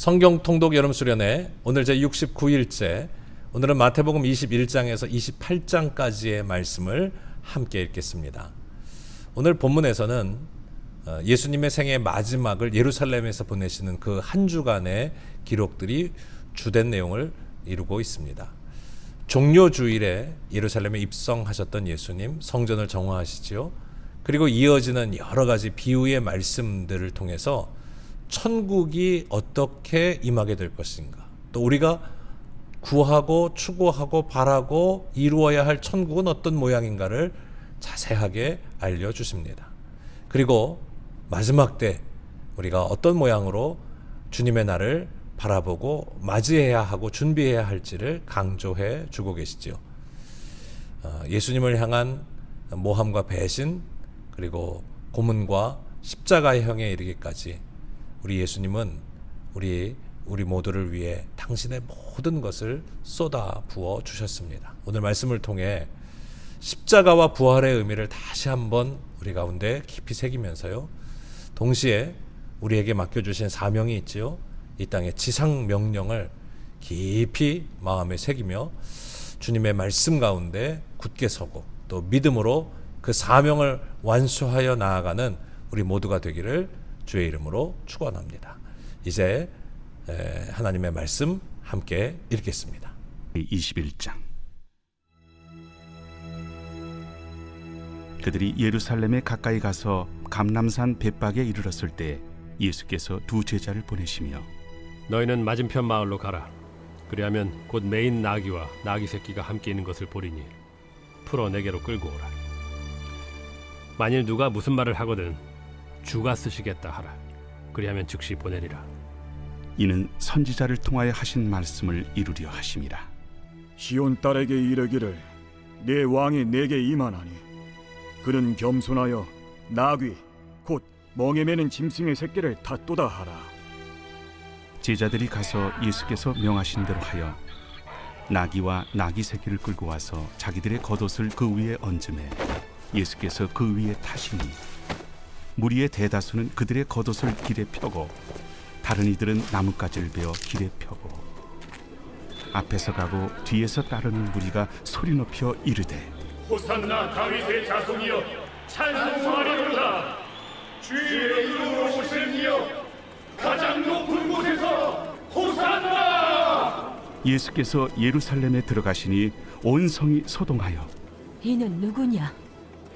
성경 통독 여름 수련회 오늘 제 69일째, 오늘은 마태복음 21장에서 28장까지의 말씀을 함께 읽겠습니다. 오늘 본문에서는 예수님의 생애 마지막을 예루살렘에서 보내시는 그 한 주간의 기록들이 주된 내용을 이루고 있습니다. 종료주일에 예루살렘에 입성하셨던 예수님, 성전을 정화하시지요. 그리고 이어지는 여러 가지 비유의 말씀들을 통해서 천국이 어떻게 임하게 될 것인가, 또 우리가 구하고 추구하고 바라고 이루어야 할 천국은 어떤 모양인가를 자세하게 알려주십니다. 그리고 마지막 때 우리가 어떤 모양으로 주님의 날을 바라보고 맞이해야 하고 준비해야 할지를 강조해 주고 계시지요. 예수님을 향한 모함과 배신, 그리고 고문과 십자가형에 이르기까지 우리 예수님은 우리 모두를 위해 당신의 모든 것을 쏟아 부어 주셨습니다. 오늘 말씀을 통해 십자가와 부활의 의미를 다시 한번 우리 가운데 깊이 새기면서요, 동시에 우리에게 맡겨주신 사명이 있지요. 이 땅의 지상 명령을 깊이 마음에 새기며 주님의 말씀 가운데 굳게 서고 또 믿음으로 그 사명을 완수하여 나아가는 우리 모두가 되기를 주의 이름으로 축원합니다. 이제 하나님의 말씀 함께 읽겠습니다. 21장. 그들이 예루살렘에 가까이 가서 감람산 벳박에 이르렀을 때 예수께서 두 제자를 보내시며 너희는 맞은편 마을로 가라. 그리하면 곧 매인 나귀와 나귀 새끼가 함께 있는 것을 보리니 풀어 내게로 끌고 오라. 만일 누가 무슨 말을 하거든 주가 쓰시겠다 하라. 그리하면 즉시 보내리라. 이는 선지자를 통하여 하신 말씀을 이루려 하심이라. 시온 딸에게 이르기를 내 왕이 내게 임하나니 그는 겸손하여 나귀 곧 멍에 매는 짐승의 새끼를 닫도다 하라. 제자들이 가서 예수께서 명하신 대로 하여 나귀와 나귀 새끼를 끌고 와서 자기들의 겉옷을 그 위에 얹음에 예수께서 그 위에 타시니 무리의 대다수는 그들의 겉옷을 길에 펴고 다른 이들은 나뭇가지를 베어 길에 펴고 앞에서 가고 뒤에서 따르는 무리가 소리 높여 이르되 호산나 다윗의 자손이여 찬송하리로다. 주의 이름으로 오시는 이여 가장 높은 곳에서 호산나. 예수께서 예루살렘에 들어가시니 온 성이 소동하여 이는 누구냐?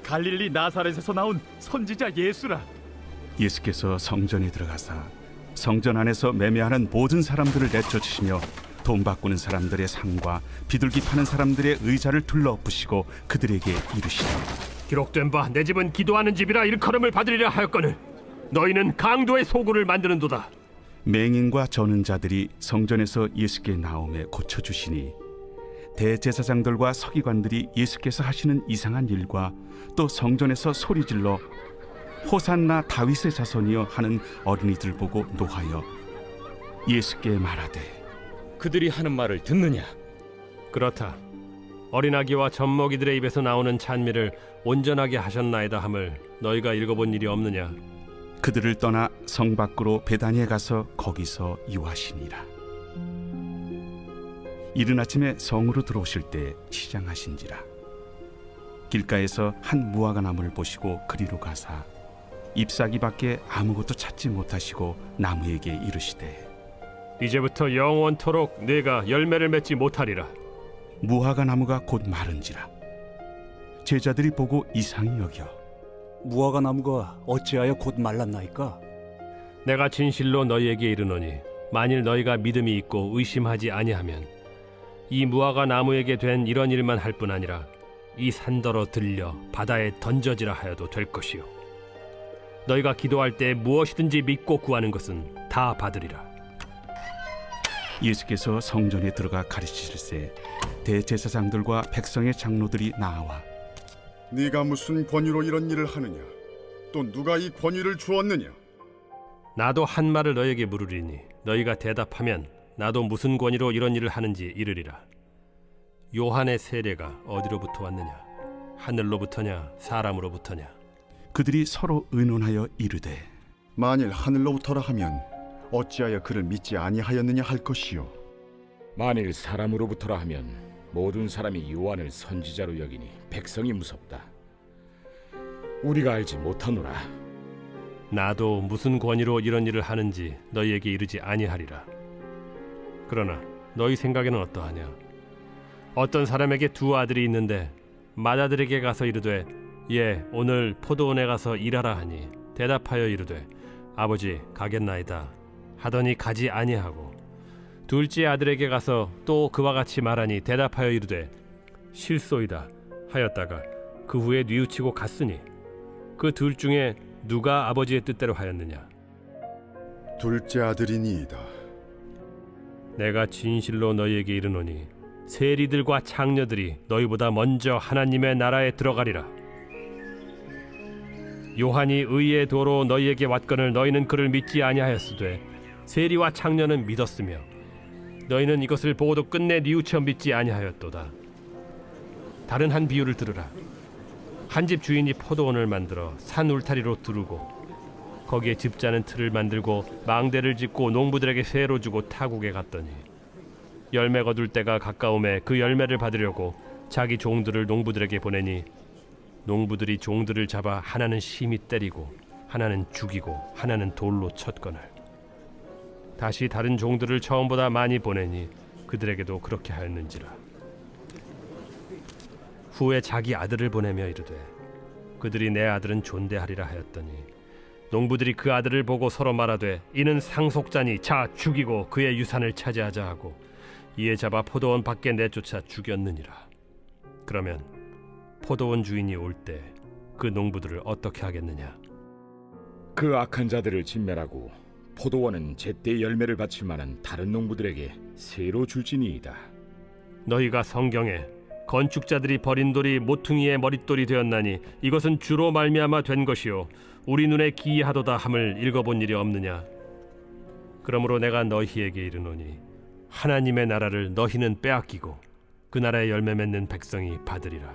갈릴리 나사렛에서 나온 선지자 예수라. 예수께서 성전에 들어가사 성전 안에서 매매하는 모든 사람들을 내쫓으시며 돈 바꾸는 사람들의 상과 비둘기 파는 사람들의 의자를 둘러엎으시고 그들에게 이르시되 기록된 바 내 집은 기도하는 집이라 일컬음을 받으리라 하였거늘 너희는 강도의 소굴을 만드는도다. 맹인과 저는 자들이 성전에서 예수께 나오매 고쳐주시니 대제사장들과 서기관들이 예수께서 하시는 이상한 일과 또 성전에서 소리질러 호산나 다윗의 자손이여 하는 어린이들 보고 노하여 예수께 말하되 그들이 하는 말을 듣느냐? 그렇다. 어린아기와 젖먹이들의 입에서 나오는 찬미를 온전하게 하셨나이다 함을 너희가 읽어본 일이 없느냐? 그들을 떠나 성 밖으로 베다니에 가서 거기서 유하시니라. 이른 아침에 성으로 들어오실 때 시장하신지라. 길가에서 한 무화과 나무를 보시고 그리로 가사 잎사귀밖에 아무것도 찾지 못하시고 나무에게 이르시되 이제부터 영원토록 네가 열매를 맺지 못하리라. 무화과 나무가 곧 마른지라. 제자들이 보고 이상히 여겨 무화과 나무가 어찌하여 곧 말랐나이까? 내가 진실로 너희에게 이르노니 만일 너희가 믿음이 있고 의심하지 아니하면 이 무화과 나무에게 된 이런 일만 할 뿐 아니라 이 산더러 들려 바다에 던져지라 하여도 될 것이요 너희가 기도할 때 무엇이든지 믿고 구하는 것은 다 받으리라. 예수께서 성전에 들어가 가르치실세 대제사장들과 백성의 장로들이 나와 네가 무슨 권위로 이런 일을 하느냐? 또 누가 이 권위를 주었느냐? 나도 한 말을 너희에게 물으리니 너희가 대답하면 나도 무슨 권위로 이런 일을 하는지 이르리라. 요한의 세례가 어디로부터 왔느냐? 하늘로부터냐 사람으로부터냐? 그들이 서로 의논하여 이르되 만일 하늘로부터라 하면 어찌하여 그를 믿지 아니하였느냐 할 것이요. 만일 사람으로부터라 하면 모든 사람이 요한을 선지자로 여기니 백성이 무섭다. 우리가 알지 못하노라. 나도 무슨 권위로 이런 일을 하는지 너희에게 이르지 아니하리라. 그러나 너희 생각에는 어떠하냐? 어떤 사람에게 두 아들이 있는데 맏아들에게 가서 이르되 예 오늘 포도원에 가서 일하라 하니 대답하여 이르되 아버지 가겠나이다 하더니 가지 아니하고 둘째 아들에게 가서 또 그와 같이 말하니 대답하여 이르되 실소이다 하였다가 그 후에 뉘우치고 갔으니 그 둘 중에 누가 아버지의 뜻대로 하였느냐? 둘째 아들이니이다. 내가 진실로 너희에게 이르노니 세리들과 창녀들이 너희보다 먼저 하나님의 나라에 들어가리라. 요한이 의의 도로 너희에게 왔거늘 너희는 그를 믿지 아니하였으되 세리와 창녀는 믿었으며 너희는 이것을 보고도 끝내 뉘우쳐 믿지 아니하였도다. 다른 한 비유를 들으라. 한 집 주인이 포도원을 만들어 산 울타리로 두르고 거기에 집자는 틀을 만들고 망대를 짓고 농부들에게 세로 주고 타국에 갔더니 열매 거둘 때가 가까움에 그 열매를 받으려고 자기 종들을 농부들에게 보내니 농부들이 종들을 잡아 하나는 심히 때리고 하나는 죽이고 하나는 돌로 쳤거늘 다시 다른 종들을 처음보다 많이 보내니 그들에게도 그렇게 하였는지라. 후에 자기 아들을 보내며 이르되 그들이 내 아들은 존대하리라 하였더니 농부들이 그 아들을 보고 서로 말하되 이는 상속자니 자 죽이고 그의 유산을 차지하자 하고 이에 잡아 포도원 밖에 내쫓아 죽였느니라. 그러면 포도원 주인이 올 때 그 농부들을 어떻게 하겠느냐? 그 악한 자들을 진멸하고 포도원은 제때 열매를 바칠 만한 다른 농부들에게 새로 줄지니이다. 너희가 성경에 건축자들이 버린 돌이 모퉁이의 머릿돌이 되었나니 이것은 주로 말미암아 된 것이요 우리 눈에 기이하도다 함을 읽어본 일이 없느냐? 그러므로 내가 너희에게 이르노니 하나님의 나라를 너희는 빼앗기고 그 나라의 열매 맺는 백성이 받으리라.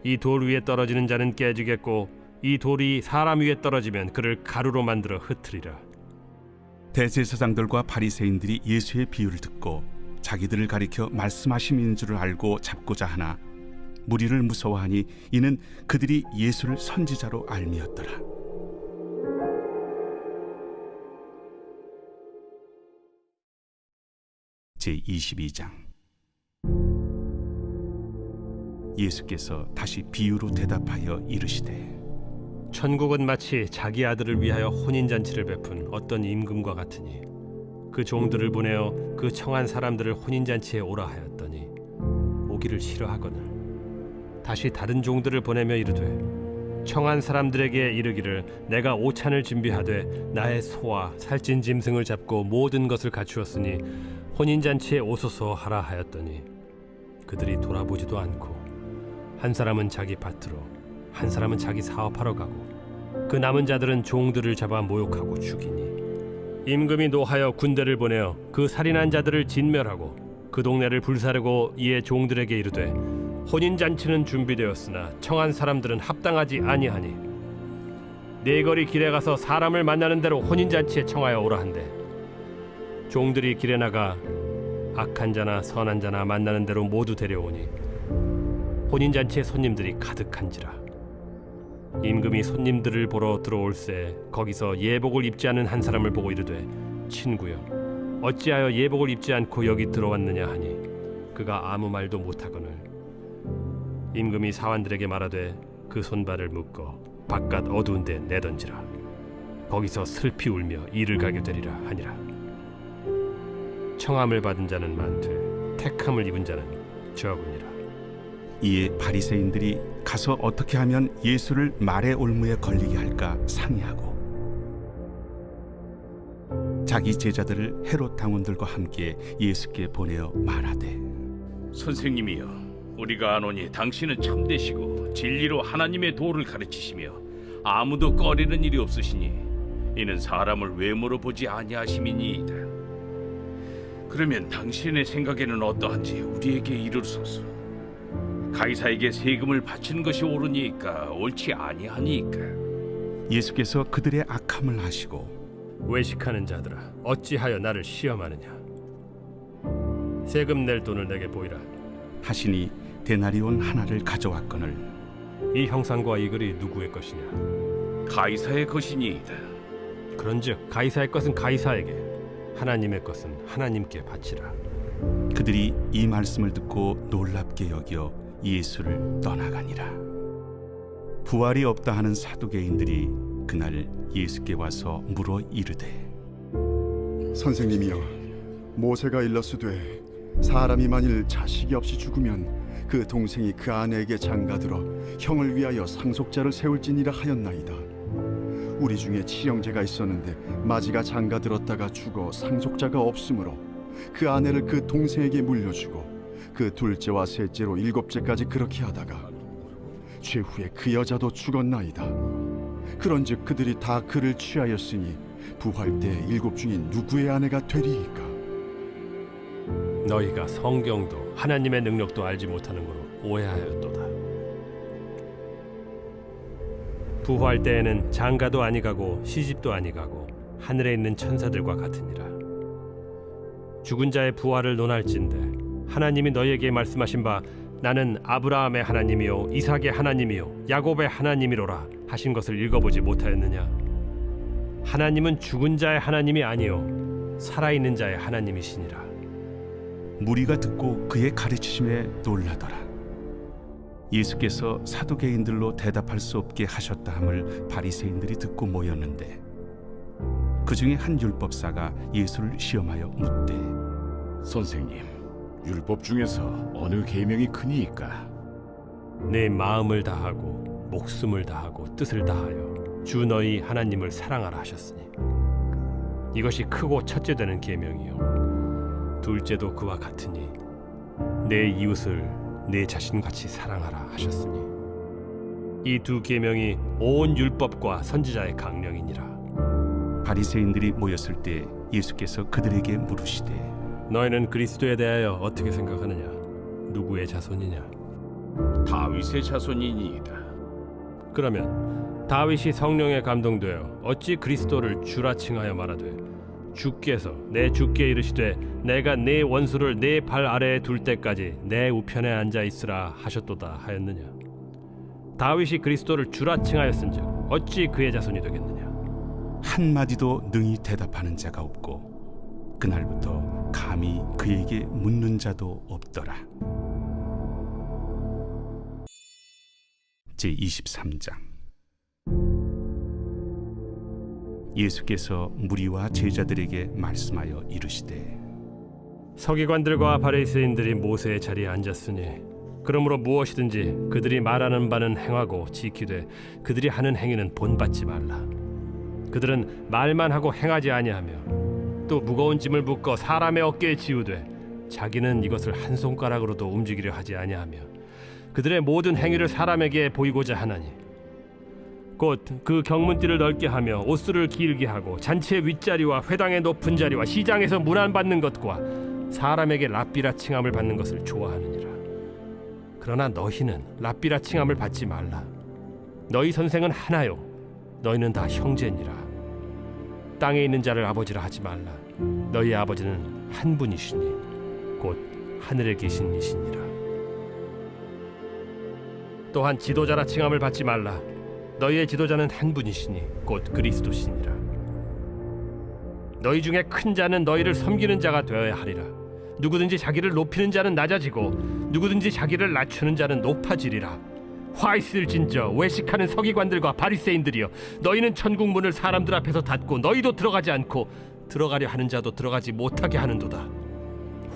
이 돌 위에 떨어지는 자는 깨지겠고 이 돌이 사람 위에 떨어지면 그를 가루로 만들어 흩으리라. 대제사장들과 바리새인들이 예수의 비유를 듣고 자기들을 가리켜 말씀하심인 줄을 알고 잡고자 하나 무리를 무서워하니 이는 그들이 예수를 선지자로 알미었더라. 제22장. 예수께서 다시 비유로 대답하여 이르시되 천국은 마치 자기 아들을 위하여 혼인잔치를 베푼 어떤 임금과 같으니 그 종들을 보내어 그 청한 사람들을 혼인잔치에 오라 하였더니 오기를 싫어하거늘 다시 다른 종들을 보내며 이르되 청한 사람들에게 이르기를 내가 오찬을 준비하되 나의 소와 살찐 짐승을 잡고 모든 것을 갖추었으니 혼인잔치에 오소서 하라 하였더니 그들이 돌아보지도 않고 한 사람은 자기 밭으로 한 사람은 자기 사업하러 가고 그 남은 자들은 종들을 잡아 모욕하고 죽이니 임금이 노하여 군대를 보내어 그 살인한 자들을 진멸하고 그 동네를 불사르고 이에 종들에게 이르되 혼인잔치는 준비되었으나 청한 사람들은 합당하지 아니하니 네 거리 길에 가서 사람을 만나는 대로 혼인잔치에 청하여 오라 한대 종들이 길에 나가 악한 자나 선한 자나 만나는 대로 모두 데려오니 혼인잔치에 손님들이 가득한지라. 임금이 손님들을 보러 들어올새 거기서 예복을 입지 않은 한 사람을 보고 이르되 친구여 어찌하여 예복을 입지 않고 여기 들어왔느냐 하니 그가 아무 말도 못하거늘 임금이 사환들에게 말하되 그 손발을 묶어 바깥 어두운 데 내던지라. 거기서 슬피 울며 이를 가게 되리라 하니라. 청함을 받은 자는 많되 택함을 입은 자는 적으니라. 이에 바리새인들이 가서 어떻게 하면 예수를 말의 올무에 걸리게 할까 상의하고 자기 제자들을 헤롯 당원들과 함께 예수께 보내어 말하되 선생님이여 우리가 아노니 당신은 참되시고 진리로 하나님의 도를 가르치시며 아무도 꺼리는 일이 없으시니 이는 사람을 외모로 보지 아니하심이니이다. 그러면 당신의 생각에는 어떠한지 우리에게 이르소서. 가이사에게 세금을 바치는 것이 옳으니까 옳지 아니하니까. 예수께서 그들의 악함을 아시고 외식하는 자들아, 어찌하여 나를 시험하느냐? 세금 낼 돈을 내게 보이라. 하시니 데나리온 하나를 가져왔거늘 이 형상과 이 글이 누구의 것이냐? 가이사의 것이니이다. 그런즉 가이사의 것은 가이사에게, 하나님의 것은 하나님께 바치라. 그들이 이 말씀을 듣고 놀랍게 여겨 예수를 떠나가니라. 부활이 없다 하는 사두개인들이 그날 예수께 와서 물어 이르되, 선생님이여, 모세가 일렀으되 사람이 만일 자식이 없이 죽으면 그 동생이 그 아내에게 장가들어 형을 위하여 상속자를 세울지니라 하였나이다. 우리 중에 친형제가 있었는데 마지가 장가들었다가 죽어 상속자가 없으므로 그 아내를 그 동생에게 물려주고 그 둘째와 셋째로 일곱째까지 그렇게 하다가 최후에 그 여자도 죽었나이다. 그런즉 그들이 다 그를 취하였으니 부활 때 일곱 중인 누구의 아내가 되리이까? 너희가 성경도 하나님의 능력도 알지 못하는 거로 오해하였도다. 부활 때에는 장가도 아니가고 시집도 아니가고 하늘에 있는 천사들과 같으니라. 죽은 자의 부활을 논할진대 하나님이 너희에게 말씀하신 바 나는 아브라함의 하나님이요 이삭의 하나님이요 야곱의 하나님이로라 하신 것을 읽어보지 못하였느냐? 하나님은 죽은 자의 하나님이 아니요 살아있는 자의 하나님이시니라. 무리가 듣고 그의 가르치심에 놀라더라. 예수께서 사두개인들로 대답할 수 없게 하셨다 함을 바리새인들이 듣고 모였는데 그 중에 한 율법사가 예수를 시험하여 묻되, 선생님, 율법 중에서 어느 계명이 크니이까? 내 마음을 다하고 목숨을 다하고 뜻을 다하여 주 너희 하나님을 사랑하라 하셨으니 이것이 크고 첫째 되는 계명이요 둘째도 그와 같으니 내 이웃을 내 자신같이 사랑하라 하셨으니 이 두 계명이 온 율법과 선지자의 강령이니라. 바리새인들이 모였을 때 예수께서 그들에게 물으시되, 너희는 그리스도에 대하여 어떻게 생각하느냐? 누구의 자손이냐? 다윗의 자손이니이다. 그러면 다윗이 성령에 감동되어 어찌 그리스도를 주라 칭하여 말하되 주께서 내 주께 이르시되 내가 네 원수를 네 발 아래에 둘 때까지 내 우편에 앉아 있으라 하셨도다 하였느냐? 다윗이 그리스도를 주라 칭하였은즉 어찌 그의 자손이 되겠느냐? 한마디도 능히 대답하는 자가 없고 그날부터 감히 그에게 묻는 자도 없더라. 제23장. 예수께서 무리와 제자들에게 말씀하여 이르시되, 서기관들과 바리새인들이 모세의 자리에 앉았으니 그러므로 무엇이든지 그들이 말하는 바는 행하고 지키되 그들이 하는 행위는 본받지 말라. 그들은 말만 하고 행하지 아니하며 또 무거운 짐을 묶어 사람의 어깨에 지우되 자기는 이것을 한 손가락으로도 움직이려 하지 아니하며 그들의 모든 행위를 사람에게 보이고자 하나니 곧 그 경문띠를 넓게 하며 옷수를 길게 하고 잔치의 윗자리와 회당의 높은 자리와 시장에서 문안받는 것과 사람에게 랍비라 칭함을 받는 것을 좋아하느니라. 그러나 너희는 랍비라 칭함을 받지 말라. 너희 선생은 하나요 너희는 다 형제니라. 땅에 있는 자를 아버지라 하지 말라. 너희 아버지는 한 분이시니 곧 하늘에 계신 이시니라. 또한 지도자라 칭함을 받지 말라. 너희의 지도자는 한 분이시니 곧 그리스도시니라. 너희 중에 큰 자는 너희를 섬기는 자가 되어야 하리라. 누구든지 자기를 높이는 자는 낮아지고 누구든지 자기를 낮추는 자는 높아지리라. 화 있을진저 외식하는 서기관들과 바리새인들이여, 너희는 천국 문을 사람들 앞에서 닫고 너희도 들어가지 않고 들어가려 하는 자도 들어가지 못하게 하는도다.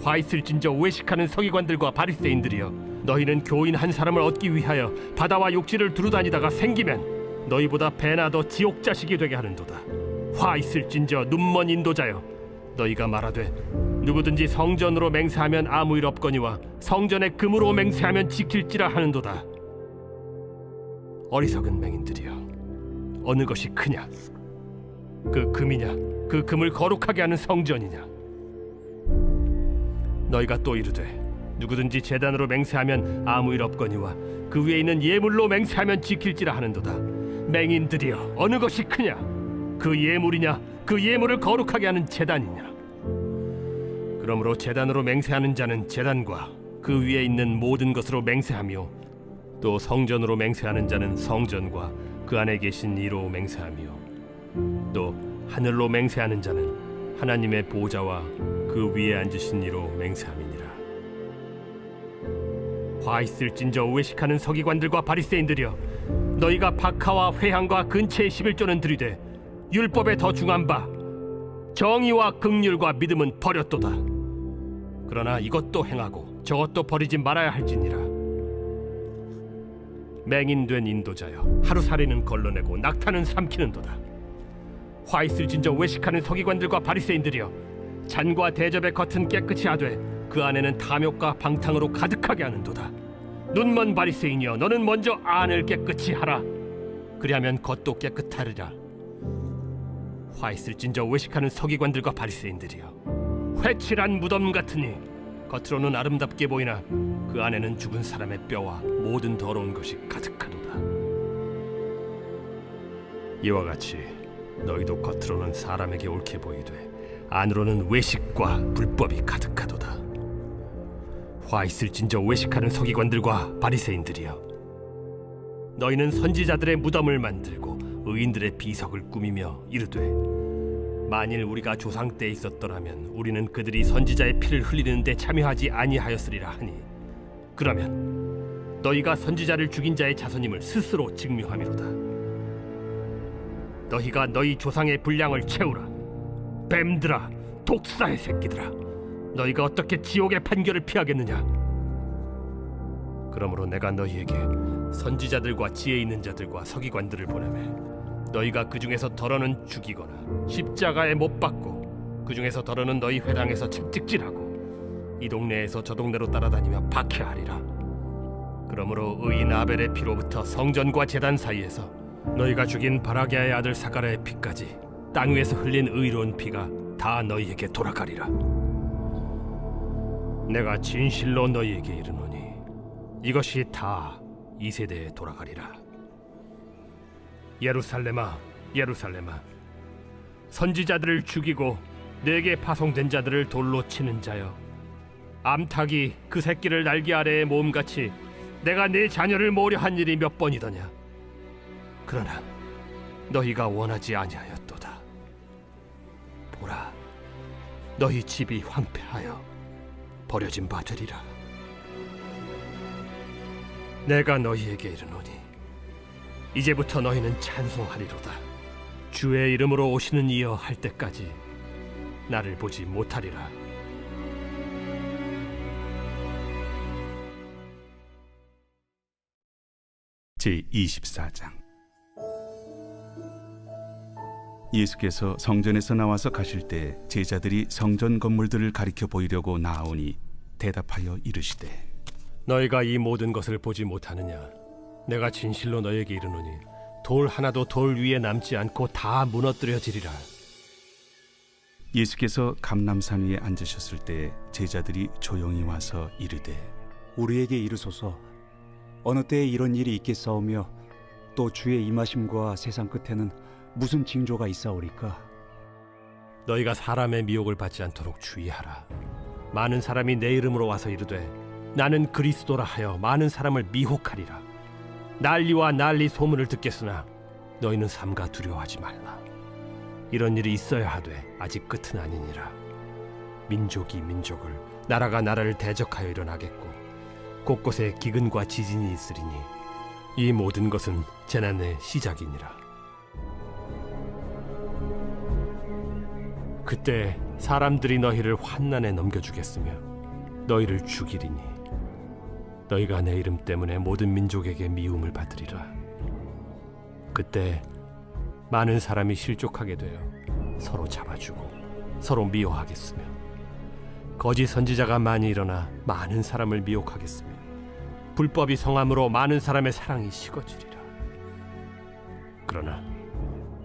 화 있을진저 외식하는 서기관들과 바리새인들이여, 너희는 교인 한 사람을 얻기 위하여 바다와 욕지를 두루다니다가 생기면 너희보다 배나 더 지옥 자식이 되게 하는도다. 화 있을진저 눈먼 인도자여, 너희가 말하되 누구든지 성전으로 맹세하면 아무 일 없거니와 성전에 금으로 맹세하면 지킬지라 하는도다. 어리석은 맹인들이여, 어느 것이 크냐? 그 금이냐? 그 금을 거룩하게 하는 성전이냐? 너희가 또 이르되 누구든지 제단으로 맹세하면 아무 일 없거니와 그 위에 있는 예물로 맹세하면 지킬지라 하는도다. 맹인들이여, 어느 것이 크냐? 그 예물이냐? 그 예물을 거룩하게 하는 제단이냐? 그러므로 제단으로 맹세하는 자는 제단과 그 위에 있는 모든 것으로 맹세하며 또 성전으로 맹세하는 자는 성전과 그 안에 계신 이로 맹세하며 또 하늘로 맹세하는 자는 하나님의 보좌와 그 위에 앉으신 이로 맹세함이니라. 화 있을진저 외식하는 서기관들과 바리새인들이여, 너희가 박하와 회향과 근체의 11조는 들이되 율법에 더 중한 바 정의와 긍휼과 믿음은 버렸도다. 그러나 이것도 행하고 저것도 버리지 말아야 할지니라. 맹인된 인도자여, 하루살이는 걸러내고 낙타는 삼키는도다. 화 있을진저 외식하는 서기관들과 바리새인들이여, 잔과 대접의 겉은 깨끗이 하되 그 안에는 탐욕과 방탕으로 가득하게 하는도다. 눈먼 바리새인이여, 너는 먼저 안을 깨끗이 하라. 그리하면 겉도 깨끗하리라. 화 있을진저 외식하는 서기관들과 바리새인들이여, 회칠한 무덤 같으니 겉으로는 아름답게 보이나 그 안에는 죽은 사람의 뼈와 모든 더러운 것이 가득하도다. 이와 같이 너희도 겉으로는 사람에게 옳게 보이되 안으로는 외식과 불법이 가득하도다. 화 있을진저 외식하는 서기관들과 바리새인들이여, 너희는 선지자들의 무덤을 만들고 의인들의 비석을 꾸미며 이르되, 만일 우리가 조상 때에 있었더라면 우리는 그들이 선지자의 피를 흘리는 데 참여하지 아니하였으리라 하니, 그러면 너희가 선지자를 죽인 자의 자손임을 스스로 증명함이로다. 너희가 너희 조상의 분량을 채우라. 뱀들아, 독사의 새끼들아, 너희가 어떻게 지옥의 판결을 피하겠느냐? 그러므로 내가 너희에게 선지자들과 지혜 있는 자들과 서기관들을 보내매 너희가 그 중에서 덜어는 죽이거나 십자가에 못 박고 그 중에서 덜어는 너희 회당에서 채찍질하고 이 동네에서 저 동네로 따라다니며 박해하리라. 그러므로 의인 아벨의 피로부터 성전과 제단 사이에서 너희가 죽인 바라게아의 아들 사가랴의 피까지 땅 위에서 흘린 의로운 피가 다 너희에게 돌아가리라. 내가 진실로 너희에게 이르노니 이것이 다 이 세대에 돌아가리라. 예루살렘아, 예루살렘아, 선지자들을 죽이고 내게 파송된 자들을 돌로 치는 자여, 암탉이 그 새끼를 날개 아래에 모음같이 내가 네 자녀를 모으려 한 일이 몇 번이더냐? 그러나 너희가 원하지 아니하였도다. 보라, 너희 집이 황폐하여 버려진 바 되리라. 내가 너희에게 이르노니 이제부터 너희는 찬송하리로다. 주의 이름으로 오시는 이여 할 때까지 나를 보지 못하리라. 제24장. 예수께서 성전에서 나와서 가실 때 제자들이 성전 건물들을 가리켜 보이려고 나아오니 대답하여 이르시되, 너희가 이 모든 것을 보지 못하느냐? 내가 진실로 너희에게 이르노니 돌 하나도 돌 위에 남지 않고 다 무너뜨려지리라. 예수께서 감람산 위에 앉으셨을 때 제자들이 조용히 와서 이르되, 우리에게 이르소서, 어느 때에 이런 일이 있겠사오며 또 주의 임하심과 세상 끝에는 무슨 징조가 있사오리까? 너희가 사람의 미혹을 받지 않도록 주의하라. 많은 사람이 내 이름으로 와서 이르되 나는 그리스도라 하여 많은 사람을 미혹하리라. 난리와 난리 소문을 듣겠으나 너희는 삼가 두려워하지 말라. 이런 일이 있어야 하되 아직 끝은 아니니라. 민족이 민족을, 나라가 나라를 대적하여 일어나겠고 곳곳에 기근과 지진이 있으리니 이 모든 것은 재난의 시작이니라. 그때 사람들이 너희를 환난에 넘겨주겠으며 너희를 죽이리니 너희가 내 이름 때문에 모든 민족에게 미움을 받으리라. 그때 많은 사람이 실족하게 되어 서로 잡아주고 서로 미워하겠으며 거짓 선지자가 많이 일어나 많은 사람을 미혹하겠으며 불법이 성함으로 많은 사람의 사랑이 식어지리라. 그러나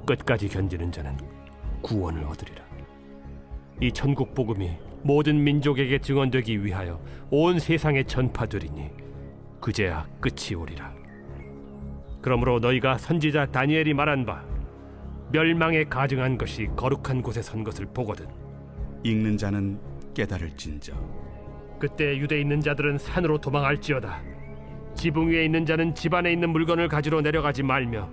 끝까지 견디는 자는 구원을 얻으리라. 이 천국 복음이 모든 민족에게 증언되기 위하여 온 세상에 전파되리니 그제야 끝이 오리라. 그러므로 너희가 선지자 다니엘이 말한 바 멸망에 가증한 것이 거룩한 곳에 선 것을 보거든. 읽는 자는 깨달을진저. 그때 유대에 있는 자들은 산으로 도망할지어다. 지붕 위에 있는 자는 집 안에 있는 물건을 가지러 내려가지 말며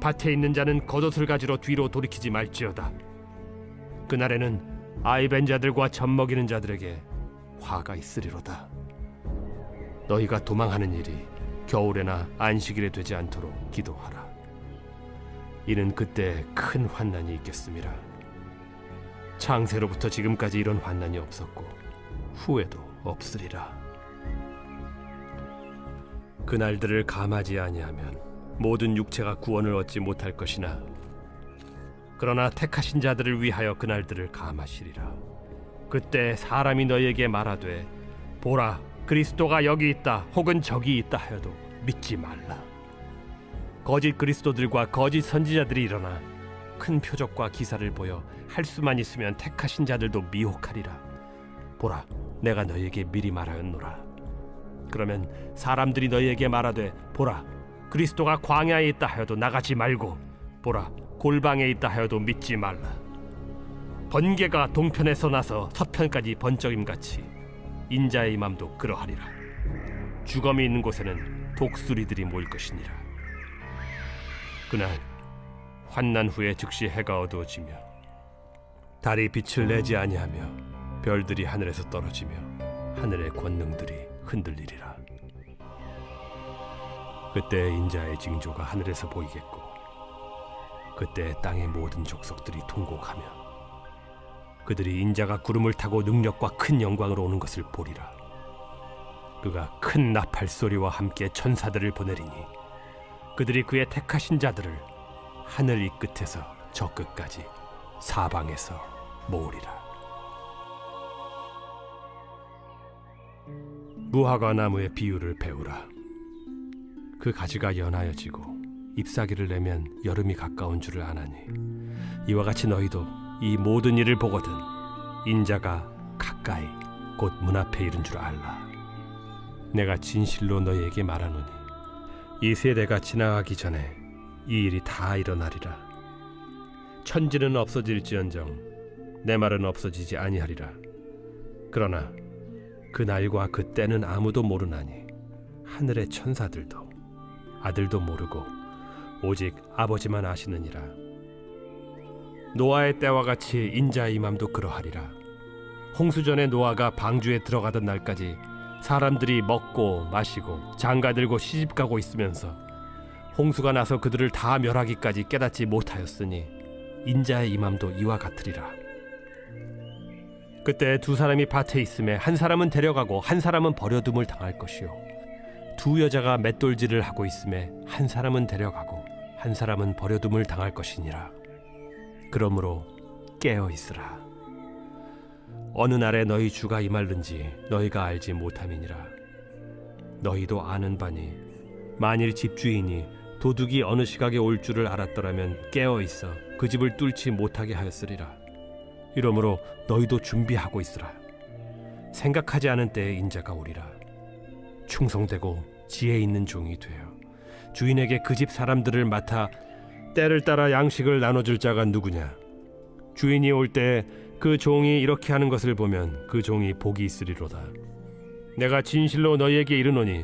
밭에 있는 자는 겉옷을 가지러 뒤로 돌이키지 말지어다. 그날에는 아이벤 자들과 젖먹이는 자들에게 화가 있으리로다. 너희가 도망하는 일이 겨울에나 안식일에 되지 않도록 기도하라. 이는 그때 큰 환난이 있겠음이라. 창세로부터 지금까지 이런 환난이 없었고 후에도 없으리라. 그날들을 감하지 아니하면 모든 육체가 구원을 얻지 못할 것이나 그러나 택하신 자들을 위하여 그날들을 감하시리라. 그때 사람이 너희에게 말하되 보라 그리스도가 여기 있다 혹은 저기 있다 하여도 믿지 말라. 거짓 그리스도들과 거짓 선지자들이 일어나 큰 표적과 기사를 보여 할 수만 있으면 택하신 자들도 미혹하리라. 보라 내가 너희에게 미리 말하였노라. 그러면 사람들이 너희에게 말하되 보라 그리스도가 광야에 있다 하여도 나가지 말고 보라 골방에 있다 하여도 믿지 말라. 번개가 동편에서 나서 서편까지 번쩍임같이 인자의 맘도 그러하리라. 주검이 있는 곳에는 독수리들이 모일 것이니라. 그날 환난 후에 즉시 해가 어두워지며 달이 빛을 내지 아니하며 별들이 하늘에서 떨어지며 하늘의 권능들이 흔들리리라. 그때 인자의 징조가 하늘에서 보이겠고 그때 땅의 모든 족속들이 통곡하며 그들이 인자가 구름을 타고 능력과 큰 영광으로 오는 것을 보리라. 그가 큰 나팔 소리와 함께 천사들을 보내리니 그들이 그의 택하신 자들을 하늘 이 끝에서 저 끝까지 사방에서 모으리라. 무화과 나무의 비유를 배우라. 그 가지가 연하여지고 잎사귀를 내면 여름이 가까운 줄을 아나니 이와 같이 너희도 이 모든 일을 보거든 인자가 가까이 곧 문 앞에 이른 줄 알라. 내가 진실로 너희에게 말하노니 이 세대가 지나가기 전에 이 일이 다 일어나리라. 천지는 없어질지언정 내 말은 없어지지 아니하리라. 그러나 그 날과 그 때는 아무도 모르나니 하늘의 천사들도 아들도 모르고 오직 아버지만 아시느니라. 노아의 때와 같이 인자의 임함도 그러하리라. 홍수전에 노아가 방주에 들어가던 날까지 사람들이 먹고 마시고 장가들고 시집가고 있으면서 홍수가 나서 그들을 다 멸하기까지 깨닫지 못하였으니 인자의 임함도 이와 같으리라. 그때 두 사람이 밭에 있음에 한 사람은 데려가고 한 사람은 버려둠을 당할 것이요 두 여자가 맷돌질을 하고 있음에 한 사람은 데려가고 한 사람은 버려둠을 당할 것이니라. 그러므로 깨어 있으라. 어느 날에 너희 주가 임할는지 너희가 알지 못함이니라. 너희도 아는 바니 만일 집주인이 도둑이 어느 시각에 올 줄을 알았더라면 깨어 있어 그 집을 뚫지 못하게 하였으리라. 이러므로 너희도 준비하고 있으라. 생각하지 않은 때에 인자가 오리라. 충성되고 지혜 있는 종이 되어 주인에게 그 집 사람들을 맡아 때를 따라 양식을 나눠줄 자가 누구냐. 주인이 올 때 그 종이 이렇게 하는 것을 보면 그 종이 복이 있으리로다. 내가 진실로 너희에게 이르노니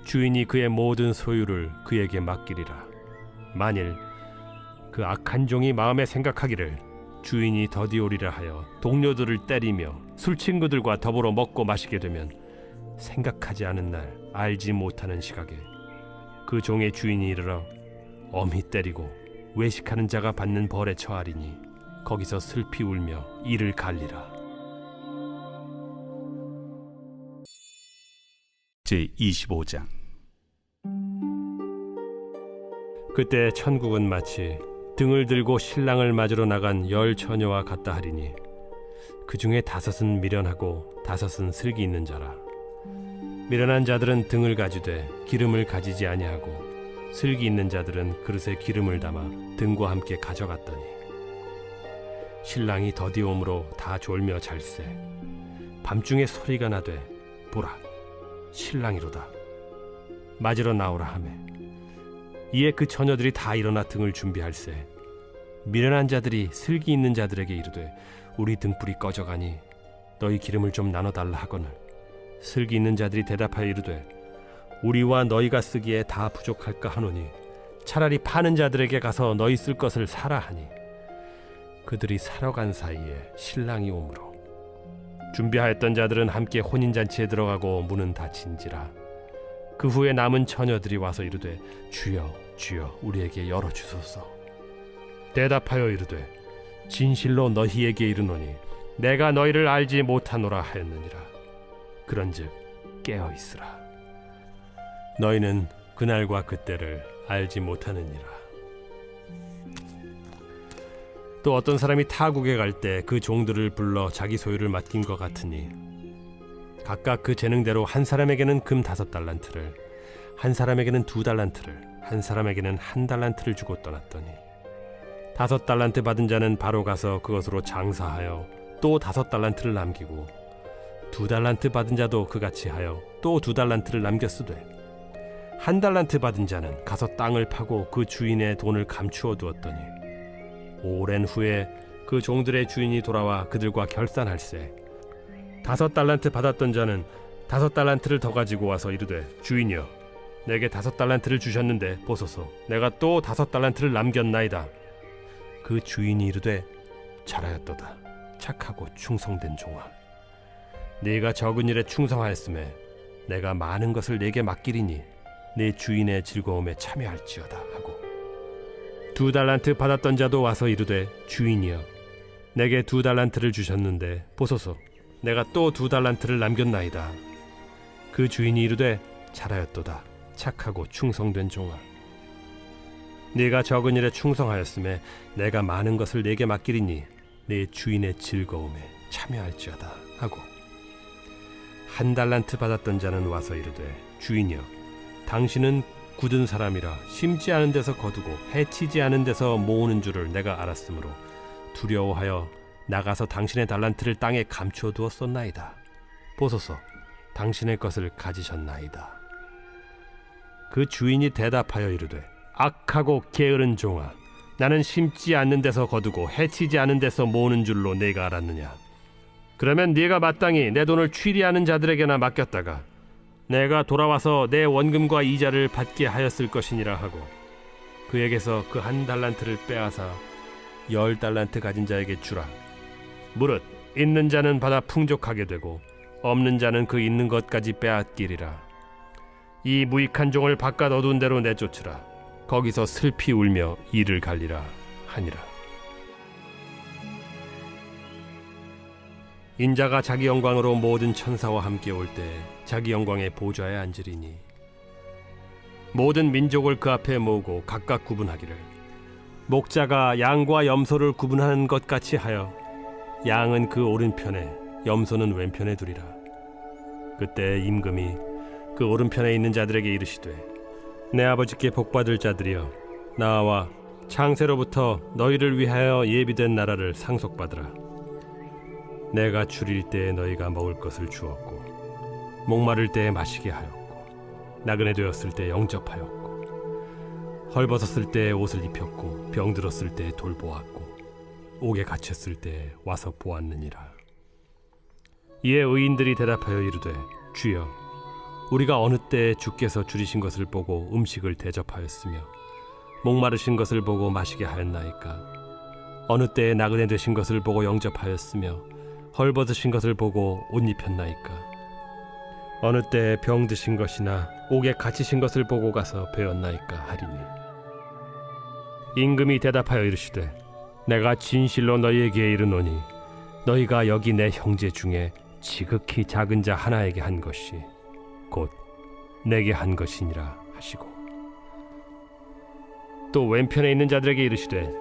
주인이 그의 모든 소유를 그에게 맡기리라. 만일 그 악한 종이 마음에 생각하기를 주인이 더디 오리라 하여 동료들을 때리며 술 친구들과 더불어 먹고 마시게 되면 생각하지 않은 날 알지 못하는 시각에 그 종의 주인이 이르러 엄히 때리고 외식하는 자가 받는 벌에 처하리니 거기서 슬피 울며 이를 갈리라. 제25장. 그때 천국은 마치 등을 들고 신랑을 맞으러 나간 10 처녀와 같다 하리니 그 중에 5은 미련하고 5은 슬기 있는 자라. 미련한 자들은 등을 가지되 기름을 가지지 아니하고 슬기 있는 자들은 그릇에 기름을 담아 등과 함께 가져갔더니 신랑이 더디 오므로 다 졸며 잘세. 밤중에 소리가 나되 보라 신랑이로다 맞으러 나오라 하매 이에 그 처녀들이 다 일어나 등을 준비할세. 미련한 자들이 슬기 있는 자들에게 이르되 우리 등불이 꺼져가니 너희 기름을 좀 나눠달라 하거늘 슬기 있는 자들이 대답하여 이르되 우리와 너희가 쓰기에 다 부족할까 하노니 차라리 파는 자들에게 가서 너희 쓸 것을 사라 하니 그들이 사러 간 사이에 신랑이 오므로 준비하였던 자들은 함께 혼인잔치에 들어가고 문은 닫힌지라. 그 후에 남은 처녀들이 와서 이르되 주여 주여 우리에게 열어주소서. 대답하여 이르되 진실로 너희에게 이르노니 내가 너희를 알지 못하노라 하였느니라. 그런즉 깨어있으라. 너희는 그날과 그때를 알지 못하느니라. 또 어떤 사람이 타국에 갈 때 그 종들을 불러 자기 소유를 맡긴 것 같으니 각각 그 재능대로 한 사람에게는 금 5달란트를, 한 사람에게는 2달란트를, 한 사람에게는 1달란트를 주고 떠났더니 5달란트 받은 자는 바로 가서 그것으로 장사하여 또 5달란트를 남기고 2달란트 받은 자도 그같이 하여 또 2달란트를 남겼으되 1달란트 받은 자는 가서 땅을 파고 그 주인의 돈을 감추어 두었더니 오랜 후에 그 종들의 주인이 돌아와 그들과 결산할세 5달란트 받았던 자는 5달란트를 더 가지고 와서 이르되 주인이여 내게 5달란트를 주셨는데 보소서 내가 또 5달란트를 남겼나이다. 그 주인이 이르되 잘하였도다 착하고 충성된 종아 네가 적은 일에 충성하였음에 내가 많은 것을 네게 맡기리니 네 주인의 즐거움에 참여할지어다 하고 2달란트 받았던 자도 와서 이르되 주인이여 내게 2달란트를 주셨는데 보소서 내가 또 2달란트를 남겼나이다. 그 주인이 이르되 잘하였도다 착하고 충성된 종아 네가 적은 일에 충성하였음에 내가 많은 것을 네게 맡기리니 네 주인의 즐거움에 참여할지어다 하고 1달란트 받았던 자는 와서 이르되 주인이여 당신은 굳은 사람이라 심지 않은 데서 거두고 해치지 않은 데서 모으는 줄을 내가 알았으므로 두려워하여 나가서 당신의 달란트를 땅에 감추어 두었었나이다. 보소서 당신의 것을 가지셨나이다. 그 주인이 대답하여 이르되 악하고 게으른 종아 나는 심지 않는 데서 거두고 해치지 않은 데서 모으는 줄로 네가 알았느냐. 그러면 네가 마땅히 내 돈을 취리하는 자들에게나 맡겼다가 내가 돌아와서 내 원금과 이자를 받게 하였을 것이니라 하고 그에게서 그 1달란트를 빼앗아 10달란트 가진 자에게 주라. 무릇 있는 자는 받아 풍족하게 되고 없는 자는 그 있는 것까지 빼앗기리라. 이 무익한 종을 바깥 어두운 데로 내쫓으라. 거기서 슬피 울며 이를 갈리라 하니라. 인자가 자기 영광으로 모든 천사와 함께 올 때 자기 영광의 보좌에 앉으리니 모든 민족을 그 앞에 모으고 각각 구분하기를 목자가 양과 염소를 구분하는 것 같이 하여 양은 그 오른편에 염소는 왼편에 두리라. 그때 임금이 그 오른편에 있는 자들에게 이르시되 내 아버지께 복받을 자들이여 나와 창세로부터 너희를 위하여 예비된 나라를 상속받으라. 내가 줄일 때에 너희가 먹을 것을 주었고 목마를 때에 마시게 하였고 나그네 되었을 때 영접하였고 헐벗었을 때에 옷을 입혔고 병들었을 때에 돌보았고 옥에 갇혔을 때에 와서 보았느니라. 이에 의인들이 대답하여 이르되 주여 우리가 어느 때에 주께서 줄이신 것을 보고 음식을 대접하였으며 목마르신 것을 보고 마시게 하였나이까. 어느 때에 나그네 되신 것을 보고 영접하였으며 헐벗으신 것을 보고 옷 입혔나이까. 어느 때에 병드신 것이나 옥에 갇히신 것을 보고 가서 배웠나이까 하리니. 임금이 대답하여 이르시되 내가 진실로 너희에게 이르노니 너희가 여기 내 형제 중에 지극히 작은 자 하나에게 한 것이 곧 내게 한 것이니라 하시고 또 왼편에 있는 자들에게 이르시되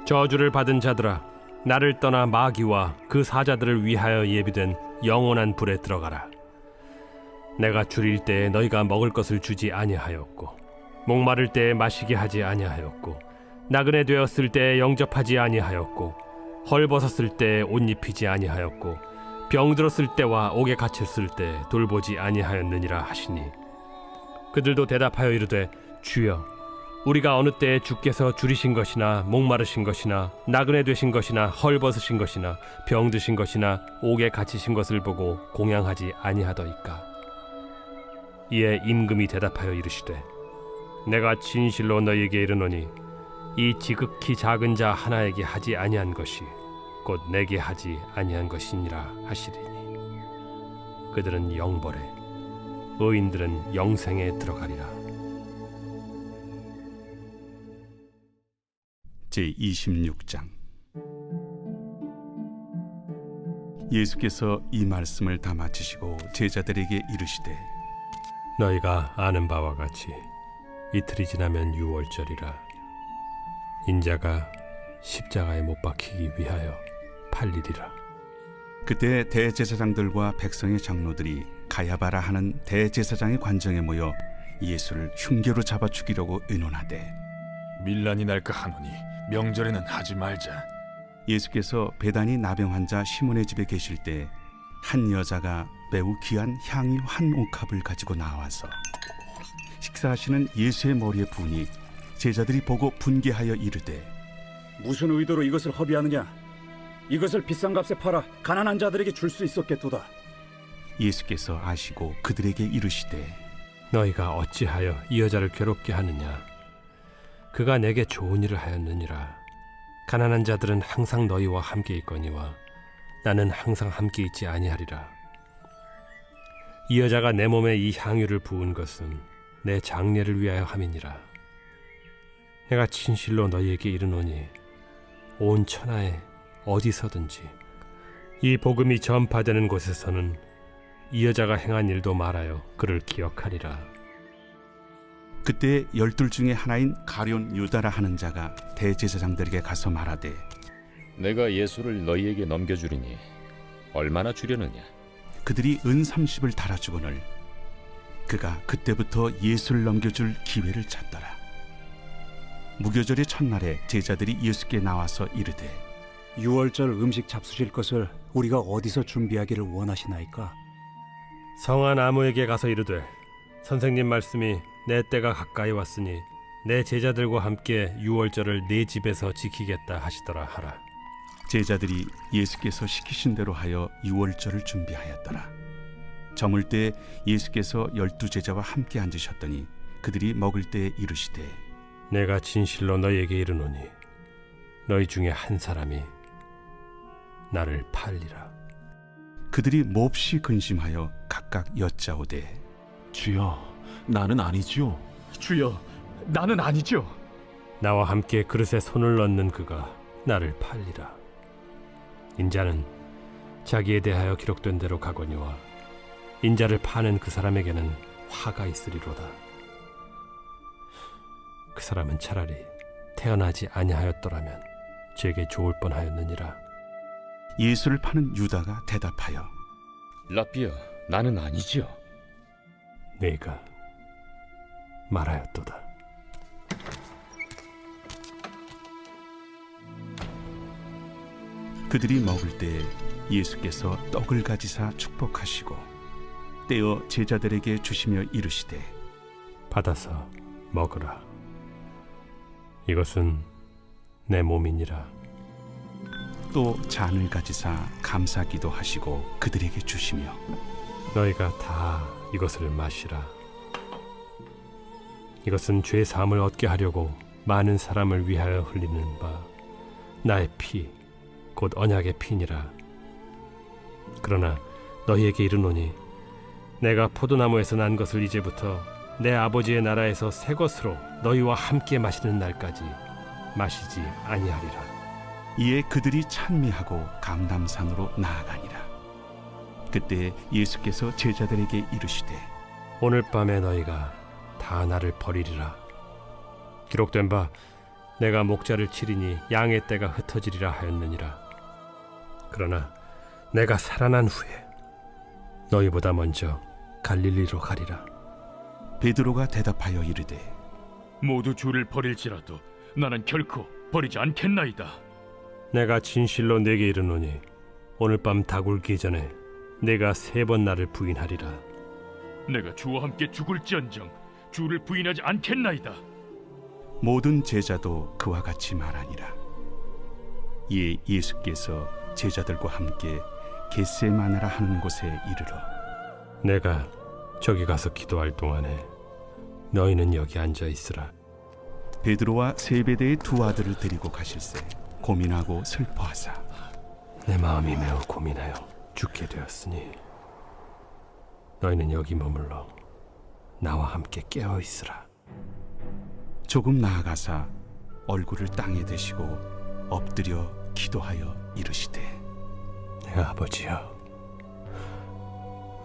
저주를 받은 자들아 나를 떠나 마귀와 그 사자들을 위하여 예비된 영원한 불에 들어가라. 내가 줄일 때에 너희가 먹을 것을 주지 아니하였고 목마를 때에 마시게 하지 아니하였고 나그네 되었을 때에 영접하지 아니하였고 헐벗었을 때에 옷 입히지 아니하였고 병들었을 때와 옥에 갇혔을 때 돌보지 아니하였느니라 하시니 그들도 대답하여 이르되 주여 우리가 어느 때에 주께서 줄이신 것이나 목마르신 것이나 나그네 되신 것이나 헐벗으신 것이나 병드신 것이나 옥에 갇히신 것을 보고 공양하지 아니하더이까. 이에 임금이 대답하여 이르시되 내가 진실로 너희에게 이르노니 이 지극히 작은 자 하나에게 하지 아니한 것이 곧 내게 하지 아니한 것이니라 하시리니 그들은 영벌에 의인들은 영생에 들어가리라. 제26장. 예수께서 이 말씀을 다 마치시고 제자들에게 이르시되 너희가 아는 바와 같이 이틀이 지나면 유월절이라. 인자가 십자가에 못 박히기 위하여 팔리리라. 그때 대제사장들과 백성의 장로들이 가야바라 하는 대제사장의 관정에 모여 예수를 흉계로 잡아 죽이려고 의논하되 밀란이 날까 하노니 명절에는 하지 말자. 예수께서 베다니 나병 환자 시몬의 집에 계실 때 한 여자가 매우 귀한 향유 한 옥합을 가지고 나와서 식사하시는 예수의 머리에 부으니 제자들이 보고 분개하여 이르되 무슨 의도로 이것을 허비하느냐? 이것을 비싼 값에 팔아 가난한 자들에게 줄 수 있었겠도다. 예수께서 아시고 그들에게 이르시되 너희가 어찌하여 이 여자를 괴롭게 하느냐? 그가 내게 좋은 일을 하였느니라. 가난한 자들은 항상 너희와 함께 있거니와 나는 항상 함께 있지 아니하리라. 이 여자가 내 몸에 이 향유를 부은 것은 내 장례를 위하여 함이니라. 내가 진실로 너희에게 이르노니 온 천하에 어디서든지 이 복음이 전파되는 곳에서는 이 여자가 행한 일도 말하여 그를 기억하리라. 그때 12 중에 하나인 가룟 유다라 하는 자가 대제사장들에게 가서 말하되 내가 예수를 너희에게 넘겨주리니 얼마나 주려느냐? 그들이 은 30을 달아주거늘 그가 그때부터 예수를 넘겨줄 기회를 찾더라. 무교절의 첫날에 제자들이 예수께 나와서 이르되 유월절 음식 잡수실 것을 우리가 어디서 준비하기를 원하시나이까? 성한 나무에게 가서 이르되 선생님 말씀이 내 때가 가까이 왔으니 내 제자들과 함께 유월절을 내 집에서 지키겠다 하시더라 하라. 제자들이 예수께서 시키신 대로 하여 유월절을 준비하였더라. 저물 때 예수께서 12 제자와 함께 앉으셨더니 그들이 먹을 때 이르시되 내가 진실로 너희에게 이르노니 너희 중에 한 사람이 나를 팔리라. 그들이 몹시 근심하여 각각 여짜오되 주여, 나는 아니지요. 주여, 나는 아니죠. 나와 함께 그릇에 손을 넣는 그가 나를 팔리라. 인자는 자기에 대하여 기록된 대로 가거니와 인자를 파는 그 사람에게는 화가 있으리로다. 그 사람은 차라리 태어나지 아니하였더라면 제게 좋을 뻔하였느니라. 예수를 파는 유다가 대답하여 라비여, 나는 아니지요. 네가 말하였도다. 그들이 먹을 때 예수께서 떡을 가지사 축복하시고 떼어 제자들에게 주시며 이르시되 받아서 먹으라. 이것은 내 몸이니라. 또 잔을 가지사 감사기도 하시고 그들에게 주시며 너희가 다 이것을 마시라. 이것은 죄 사함을 얻게 하려고 많은 사람을 위하여 흘리는 바 나의 피 곧 언약의 피니라. 그러나 너희에게 이르노니 내가 포도나무에서 난 것을 이제부터 내 아버지의 나라에서 새 것으로 너희와 함께 마시는 날까지 마시지 아니하리라. 이에 그들이 찬미하고 감람산으로 나아가니라. 그때 예수께서 제자들에게 이르시되 오늘 밤에 너희가 다 나를 버리리라. 기록된 바 내가 목자를 치리니 양의 떼가 흩어지리라 하였느니라. 그러나 내가 살아난 후에 너희보다 먼저 갈릴리로 가리라. 베드로가 대답하여 이르되 모두 주를 버릴지라도 나는 결코 버리지 않겠나이다. 내가 진실로 네게 이르노니 오늘 밤 다굴기 전에 내가 3번 나를 부인하리라. 내가 주와 함께 죽을지언정 주를 부인하지 않겠나이다. 모든 제자도 그와 같이 말하니라. 이에 예수께서 제자들과 함께 겟세마네라 하는 곳에 이르러 내가 저기 가서 기도할 동안에 너희는 여기 앉아 있으라. 베드로와 세베대의 두 아들을 데리고 가실새 고민하고 슬퍼하사 내 마음이 매우 고민하여 죽게 되었으니 너희는 여기 머물러 나와 함께 깨어 있으라. 조금 나아가사 얼굴을 땅에 대시고 엎드려 기도하여 이르시되 내 아버지여,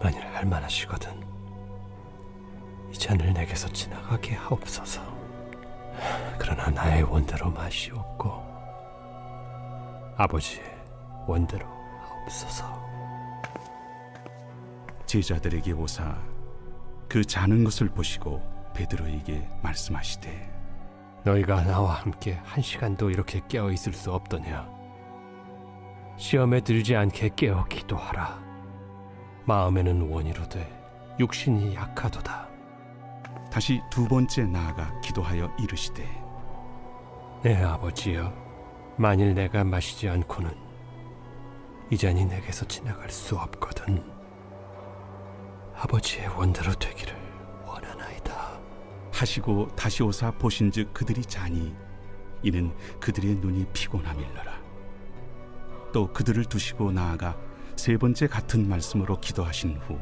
만일 할만하시거든 이 잔을 내게서 지나가게 하옵소서. 그러나 나의 원대로 마시옵고 아버지의 원대로 하옵소서. 제자들에게 오사 그 자는 것을 보시고 베드로에게 말씀하시되 너희가 나와 함께 1시간도 이렇게 깨어 있을 수 없더냐? 시험에 들지 않게 깨어 기도하라. 마음에는 원이로되 육신이 약하도다. 다시 두 번째 나아가 기도하여 이르시되 내 아버지여, 만일 내가 마시지 않고는 이 잔이 내게서 지나갈 수 없거든. 아버지의 원대로 되기를 원하나이다. 하시고 다시 오사 보신즉 그들이 자니 이는 그들의 눈이 피곤함일러라. 또 그들을 두시고 나아가 세 번째 같은 말씀으로 기도하신 후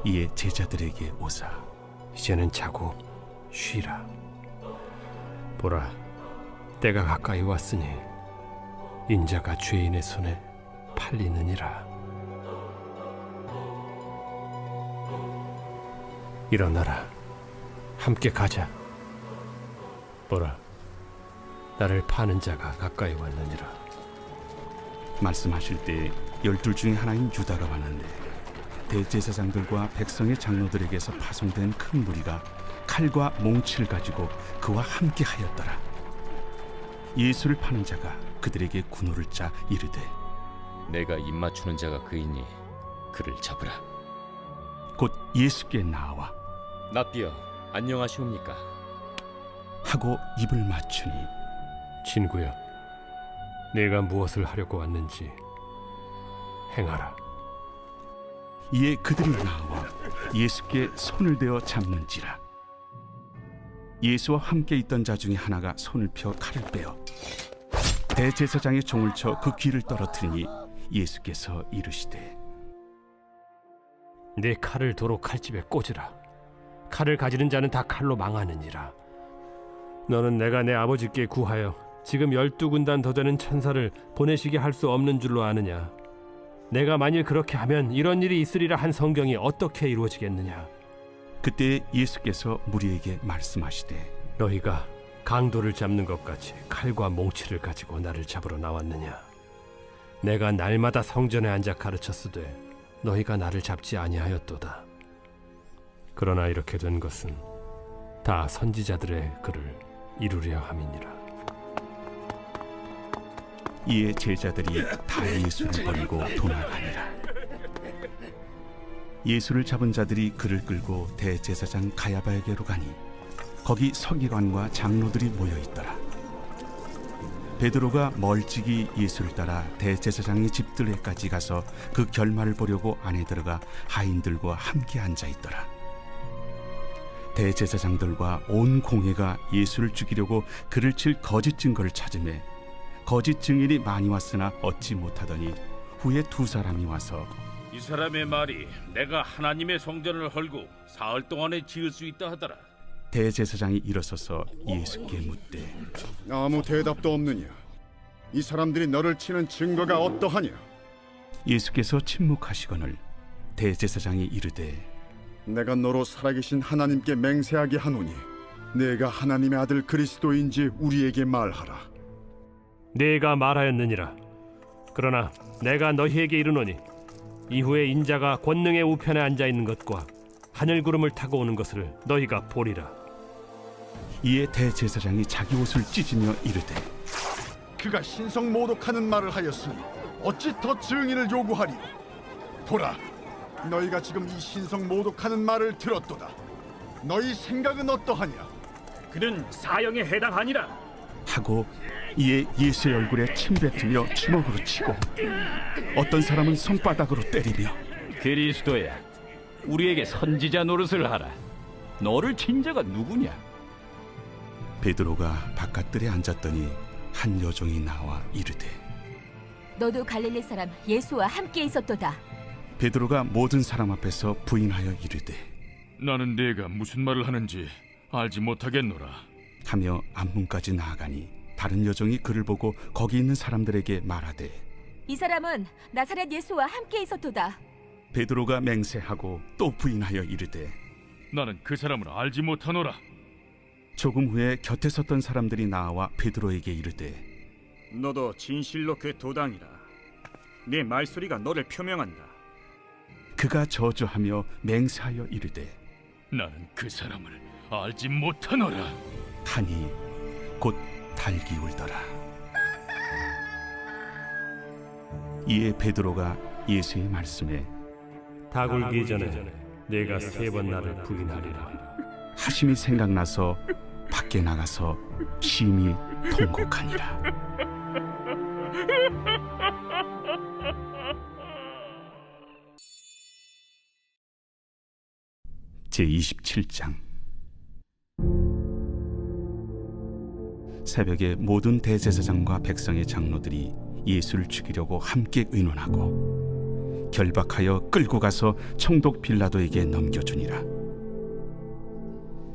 이에 제자들에게 오사 이제는 자고 쉬라. 보라, 때가 가까이 왔으니 인자가 죄인의 손에 팔리느니라. 일어나라, 함께 가자. 보라, 나를 파는 자가 가까이 왔느니라. 말씀하실 때 12 중에 하나인 유다가 왔는데 대제사장들과 백성의 장로들에게서 파송된 큰 무리가 칼과 몽치를 가지고 그와 함께 하였더라. 예수를 파는 자가 그들에게 군호를 짜 이르되 내가 입맞추는 자가 그이니 그를 잡으라. 곧 예수께 나와 납비여, 안녕하시옵니까? 하고 입을 맞추니 친구여, 내가 무엇을 하려고 왔는지 행하라. 이에 그들이 나와 예수께 손을 대어 잡는지라. 예수와 함께 있던 자 중에 하나가 손을 펴 칼을 빼어 대제사장의 종을 쳐 그 귀를 떨어뜨리니 예수께서 이르시되 내 칼을 도로 칼집에 꽂으라. 칼을 가지는 자는 다 칼로 망하느니라. 너는 내가 내 아버지께 구하여 지금 12군단 더 되는 천사를 보내시게 할 수 없는 줄로 아느냐? 내가 만일 그렇게 하면 이런 일이 있으리라 한 성경이 어떻게 이루어지겠느냐? 그때 예수께서 무리에게 말씀하시되 너희가 강도를 잡는 것 같이 칼과 몽치를 가지고 나를 잡으러 나왔느냐? 내가 날마다 성전에 앉아 가르쳤으되 너희가 나를 잡지 아니하였도다. 그러나 이렇게 된 것은 다 선지자들의 글을 이루려 함이니라. 이에 제자들이 다 예수를 버리고 도망하니라. 예수를 잡은 자들이 그를 끌고 대제사장 가야바에게로 가니 거기 서기관과 장로들이 모여 있더라. 베드로가 멀찍이 예수를 따라 대제사장의 집들에까지 가서 그 결말을 보려고 안에 들어가 하인들과 함께 앉아 있더라. 대제사장들과 온 공회가 예수를 죽이려고 그를 칠 거짓 증거를 찾으매 거짓 증인이 많이 왔으나 얻지 못하더니 후에 두 사람이 와서 이 사람의 말이 내가 하나님의 성전을 헐고 사흘 동안에 지을 수 있다 하더라. 대제사장이 일어서서 예수께 묻되 아무 대답도 없느냐? 이 사람들이 너를 치는 증거가 어떠하냐? 예수께서 침묵하시거늘 대제사장이 이르되 내가 너로 살아계신 하나님께 맹세하게 하노니 내가 하나님의 아들 그리스도인지 우리에게 말하라. 내가 말하였느니라. 그러나 내가 너희에게 이르노니 이후에 인자가 권능의 우편에 앉아 있는 것과 하늘 구름을 타고 오는 것을 너희가 보리라. 이에 대제사장이 자기 옷을 찢으며 이르되 그가 신성 모독하는 말을 하였으니 어찌 더 증인을 요구하리요? 보라, 너희가 지금 이 신성 모독하는 말을 들었도다. 너희 생각은 어떠하냐? 그는 사형에 해당하니라. 하고 이에 예수의 얼굴에 침 뱉으며 주먹으로 치고 어떤 사람은 손바닥으로 때리며 그리스도야, 우리에게 선지자 노릇을 하라. 너를 친 자가 누구냐? 베드로가 바깥들에 앉았더니 한 여종이 나와 이르되 너도 갈릴리 사람 예수와 함께 있었도다. 베드로가 모든 사람 앞에서 부인하여 이르되 나는 네가 무슨 말을 하는지 알지 못하겠노라. 하며 앞문까지 나아가니 다른 여종이 그를 보고 거기 있는 사람들에게 말하되 이 사람은 나사렛 예수와 함께 있었도다. 베드로가 맹세하고 또 부인하여 이르되 나는 그 사람을 알지 못하노라. 조금 후에 곁에 섰던 사람들이 나와 베드로에게 이르되 너도 진실로 그 도당이라. 네 말소리가 너를 표명한다. 그가 저주하며 맹세하여 이르되 나는 그 사람을 알지 못하노라. 하니 곧 달기 울더라. 이에 베드로가 예수의 말씀에 닭 울기 전에 내가 3번 나를 부인하리라 하심이 생각나서 밖에 나가서 심히 통곡하니라. 제27장. 새벽에 모든 대제사장과 백성의 장로들이 예수를 죽이려고 함께 의논하고 결박하여 끌고 가서 총독 빌라도에게 넘겨주니라.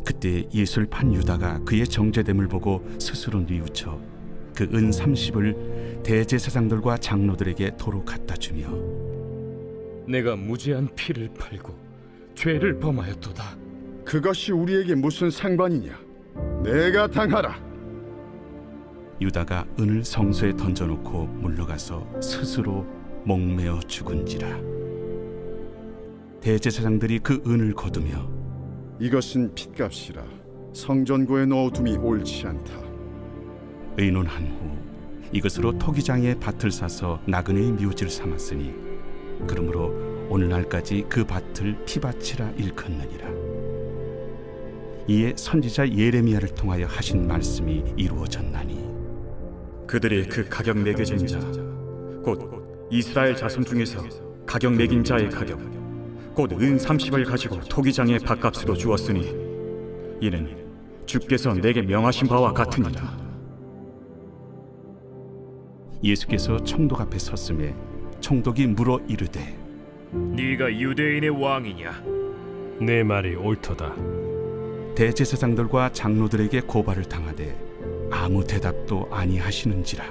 그때 예수를 판 유다가 그의 정죄됨을 보고 스스로 뉘우쳐 그 은 30을 대제사장들과 장로들에게 도로 갖다 주며 내가 무죄한 피를 팔고 죄를 범하였도다. 그것이 우리에게 무슨 상관이냐? 내가 당하라. 유다가 은을 성소에 던져놓고 물러가서 스스로 목매어 죽은지라. 대제사장들이 그 은을 거두며 이것은 핏값이라. 성전고에 넣어둠이 옳지 않다. 의논한 후 이것으로 토기장에 밭을 사서 나그네의 묘지를 삼았으니 그러므로 오늘날까지 그 밭을 피밭이라 일컫느니라. 이에 선지자 예레미야를 통하여 하신 말씀이 이루어졌나니 그들이 그 가격 매겨진 자, 곧 이스라엘 자손 중에서 가격 매긴 자의 가격, 곧 은 30을 가지고 토기장의 밭값으로 주었으니 이는 주께서 내게 명하신 바와 같으니라. 예수께서 총독 앞에 섰음에 총독이 물어 이르되 네가 유대인의 왕이냐? 내 말이 옳도다. 대제사장들과 장로들에게 고발을 당하되 아무 대답도 아니하시는지라.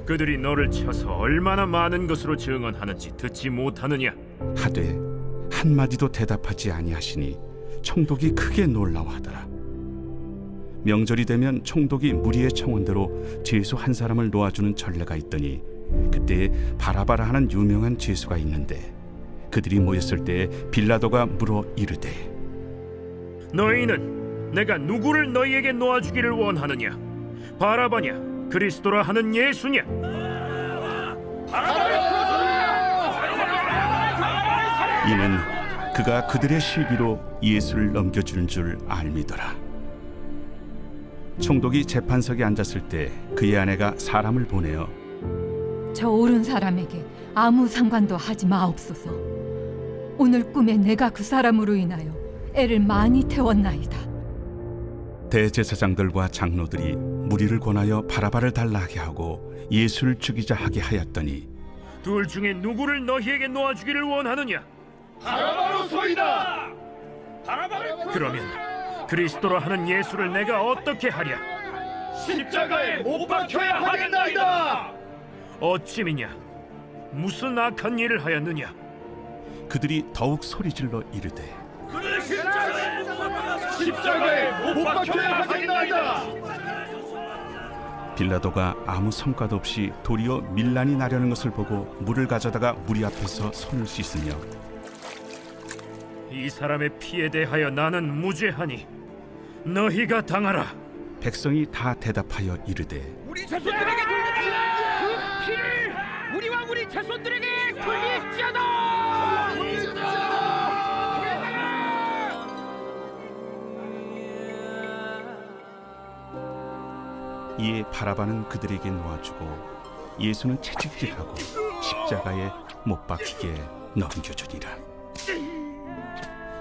그들이 너를 쳐서 얼마나 많은 것으로 증언하는지 듣지 못하느냐? 하되 한마디도 대답하지 아니하시니 총독이 크게 놀라워하더라. 명절이 되면 총독이 무리의 청원대로 죄수 한 사람을 놓아주는 전례가 있더니 그때 바라바라 하는 유명한 죄수가 있는데 그들이 모였을 때 빌라도가 물어 이르되 너희는 내가 누구를 너희에게 놓아주기를 원하느냐? 바라바냐? 그리스도라 하는 예수냐? 이는 그가 그들의 시기로 예수를 넘겨주는 줄 알미더라. 총독이 재판석에 앉았을 때 그의 아내가 사람을 보내어 저 옳은 사람에게 아무 상관도 하지 마옵소서. 오늘 꿈에 내가 그 사람으로 인하여 애를 많이 태웠나이다. 대제사장들과 장로들이 무리를 권하여 바라바를 달라하게 하고 예수를 죽이자 하게 하였더니 둘 중에 누구를 너희에게 놓아주기를 원하느냐? 바라바로소이다. 그러면 그리스도라 하는 예수를 내가 어떻게 하랴? 십자가에 못 박혀야 하겠나이다. 어찌미냐? 무슨 악한 일을 하였느냐? 그들이 더욱 소리질러 이르되 십자가에 못 박혀야 하겠나이다. 빌라도가 아무 성과도 없이 도리어 밀란이 나려는 것을 보고 물을 가져다가 무리 앞에서 손을 씻으며 이 사람의 피에 대하여 나는 무죄하니 너희가 당하라. 백성이 다 대답하여 이르되 우리 자손들에게 돌리라. 그 피를 우리와 우리 자손들에게 돌릴지어다. 이에 바라바는 그들에게 놓아주고 예수는 채찍질하고 십자가에 못 박히게 넘겨주니라.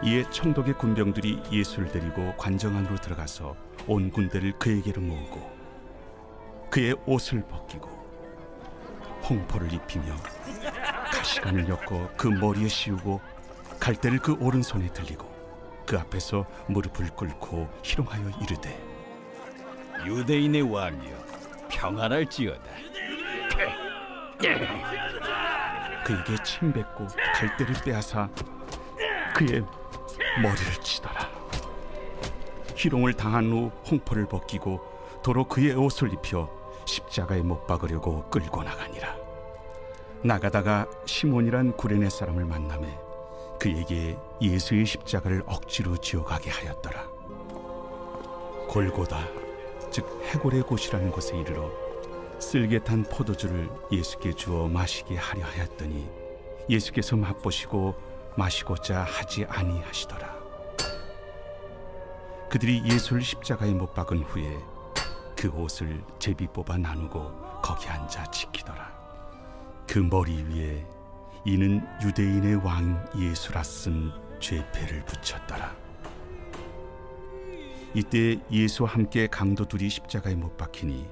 이에 총독의 군병들이 예수를 데리고 관정 안으로 들어가서 온 군대를 그에게로 모으고 그의 옷을 벗기고 홍포를 입히며 가시관을 엮어 그 머리에 씌우고 갈대를 그 오른손에 들리고 그 앞에서 무릎을 꿇고 희롱하여 이르되 유대인의 왕이여 평안할지어다. 그에게 침뱉고 갈대를 빼앗아 그의 머리를 치더라. 희롱을 당한 후 홍포를 벗기고 도로 그의 옷을 입혀 십자가에 못 박으려고 끌고 나가니라. 나가다가 시몬이란 구레네 사람을 만나매 그에게 예수의 십자가를 억지로 지어가게 하였더라. 골고다 즉 해골의 곳이라는 곳에 이르러 쓸개 탄 포도주를 예수께 주어 마시게 하려 하였더니 예수께서 맛보시고 마시고자 하지 아니하시더라. 그들이 예수를 십자가에 못 박은 후에 그 옷을 제비 뽑아 나누고 거기 앉아 지키더라. 그 머리 위에 이는 유대인의 왕 예수라 쓴 죄패를 붙였더라. 이때 예수와 함께 강도 둘이 십자가에 못 박히니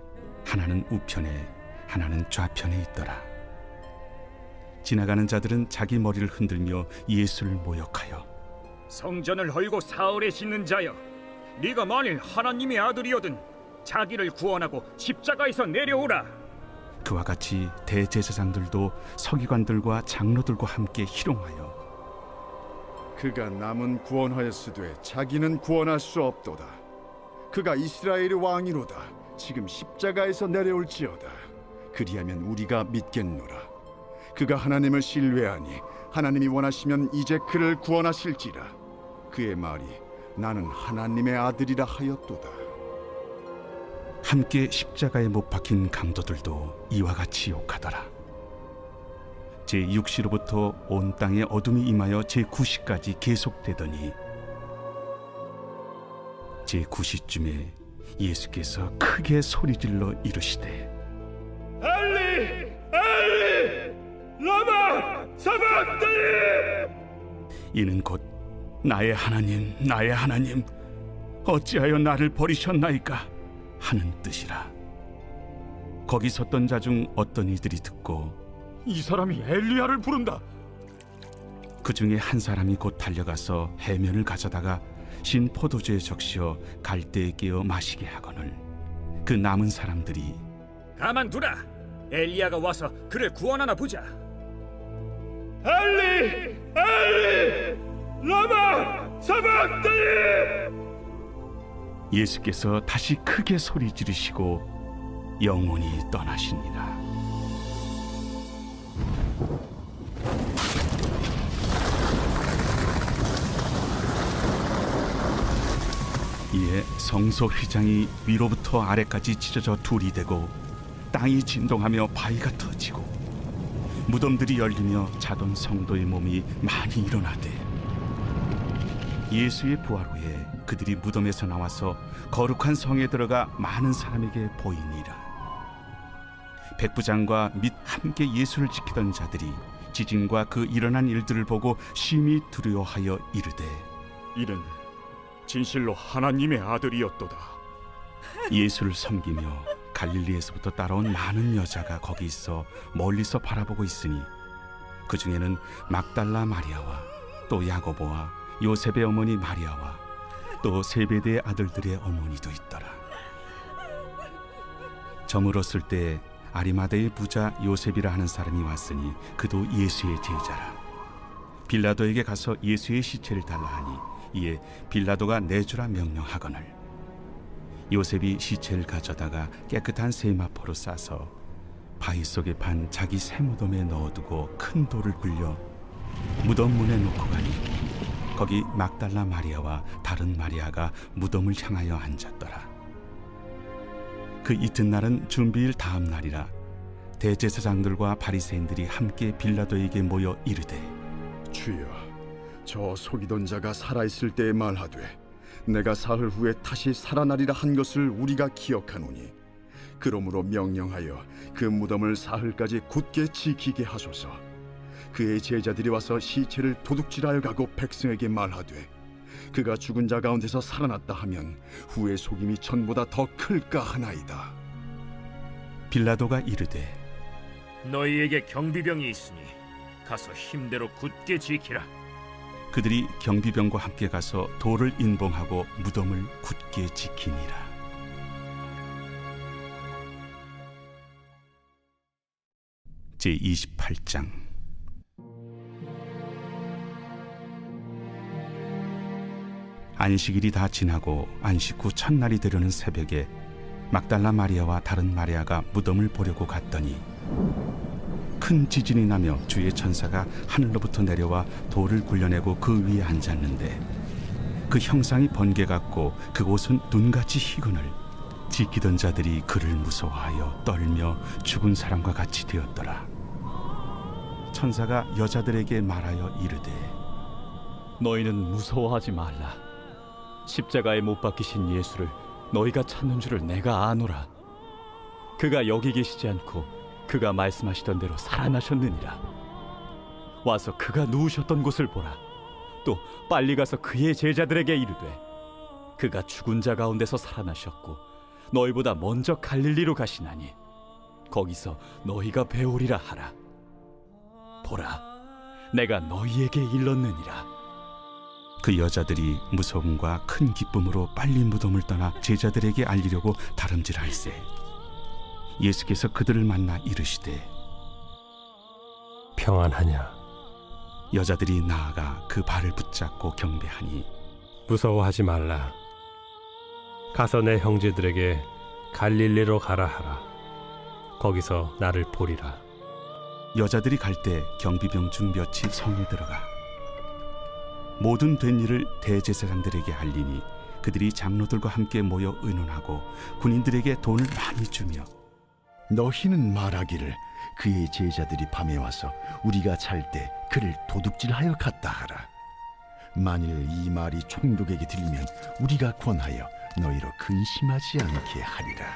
하나는 우편에 하나는 좌편에 있더라. 지나가는 자들은 자기 머리를 흔들며 예수를 모욕하여 성전을 헐고 사흘에 짓는 자여, 네가 만일 하나님의 아들이거든 자기를 구원하고 십자가에서 내려오라. 그와 같이 대제사장들도 서기관들과 장로들과 함께 희롱하여 그가 남은 구원하였으되 자기는 구원할 수 없도다. 그가 이스라엘의 왕이로다. 지금 십자가에서 내려올지어다. 그리하면 우리가 믿겠노라. 그가 하나님을 신뢰하니 하나님이 원하시면 이제 그를 구원하실지라. 그의 말이 나는 하나님의 아들이라 하였도다. 함께 십자가에 못 박힌 강도들도 이와 같이 욕하더라. 제6시로부터 온 땅에 어둠이 임하여 제9시까지 계속되더니 제9시쯤에 예수께서 크게 소리질러 이르시되 엘리 엘리 라마 사박다니. 이는 곧 나의 하나님 나의 하나님 어찌하여 나를 버리셨나이까 하는 뜻이라. 거기 섰던 자 중 어떤 이들이 듣고 이 사람이 엘리야를 부른다. 그 중에 한 사람이 곧 달려가서 해면을 가져다가 신 포도주에 적시어 갈대에 깨어 마시게 하거늘 그 남은 사람들이 가만두라. 엘리야가 와서 그를 구원하나 보자. 엘리 엘리 라마 사박다니. 예수께서 다시 크게 소리 지르시고 영원히 떠나시니라. 이에 성소 휘장이 위로부터 아래까지 찢어져 둘이 되고 땅이 진동하며 바위가 터지고 무덤들이 열리며 자던 성도의 몸이 많이 일어나되 예수의 부활 후에 그들이 무덤에서 나와서 거룩한 성에 들어가 많은 사람에게 보이니라. 백부장과 및 함께 예수를 지키던 자들이 지진과 그 일어난 일들을 보고 심히 두려워하여 이르되 이는 진실로 하나님의 아들이었도다. 예수를 섬기며 갈릴리에서부터 따라온 많은 여자가 거기 있어 멀리서 바라보고 있으니 그 중에는 막달라 마리아와 또 야고보와 요셉의 어머니 마리아와 또 세베대의 아들들의 어머니도 있더라. 저물었을 때 아리마대의 부자 요셉이라 하는 사람이 왔으니 그도 예수의 제자라. 빌라도에게 가서 예수의 시체를 달라 하니 이에 빌라도가 내주라 명령하거늘 요셉이 시체를 가져다가 깨끗한 세마포로 싸서 바위 속에 판 자기 새 무덤에 넣어두고 큰 돌을 굴려 무덤 문에 놓고 가니 거기 막달라 마리아와 다른 마리아가 무덤을 향하여 앉았더라. 그 이튿날은 준비일 다음 날이라. 대제사장들과 바리새인들이 함께 빌라도에게 모여 이르되 주여, 저 속이던 자가 살아있을 때에 말하되 내가 사흘 후에 다시 살아나리라 한 것을 우리가 기억하노니 그러므로 명령하여 그 무덤을 사흘까지 굳게 지키게 하소서. 그의 제자들이 와서 시체를 도둑질하여 가고 백성에게 말하되 그가 죽은 자 가운데서 살아났다 하면 후의 속임이 전보다 더 클까 하나이다. 빌라도가 이르되 너희에게 경비병이 있으니 가서 힘대로 굳게 지키라. 그들이 경비병과 함께 가서 돌을 인봉하고 무덤을 굳게 지키니라. 제28장. 안식일이 다 지나고 안식 후 첫날이 되려는 새벽에 막달라 마리아와 다른 마리아가 무덤을 보려고 갔더니 큰 지진이 나며 주의 천사가 하늘로부터 내려와 돌을 굴려내고 그 위에 앉았는데 그 형상이 번개 같고 그곳은 눈같이 희거늘 지키던 자들이 그를 무서워하여 떨며 죽은 사람과 같이 되었더라. 천사가 여자들에게 말하여 이르되 너희는 무서워하지 말라. 십자가에 못 박히신 예수를 너희가 찾는 줄을 내가 아노라. 그가 여기 계시지 않고 그가 말씀하시던 대로 살아나셨느니라. 와서 그가 누우셨던 곳을 보라. 또 빨리 가서 그의 제자들에게 이르되 그가 죽은 자 가운데서 살아나셨고 너희보다 먼저 갈릴리로 가시나니 거기서 너희가 배우리라 하라. 보라, 내가 너희에게 일렀느니라. 그 여자들이 무서움과 큰 기쁨으로 빨리 무덤을 떠나 제자들에게 알리려고 다름질할세 예수께서 그들을 만나 이르시되 평안하냐? 여자들이 나아가 그 발을 붙잡고 경배하니 무서워하지 말라. 가서 내 형제들에게 갈릴리로 가라 하라. 거기서 나를 보리라. 여자들이 갈 때 경비병 중 몇이 성에 들어가 모든 된 일을 대제사장들에게 알리니 그들이 장로들과 함께 모여 의논하고 군인들에게 돈을 많이 주며 너희는 말하기를 그의 제자들이 밤에 와서 우리가 잘 때 그를 도둑질하여 갔다 하라. 만일 이 말이 총독에게 들리면 우리가 권하여 너희로 근심하지 않게 하리라.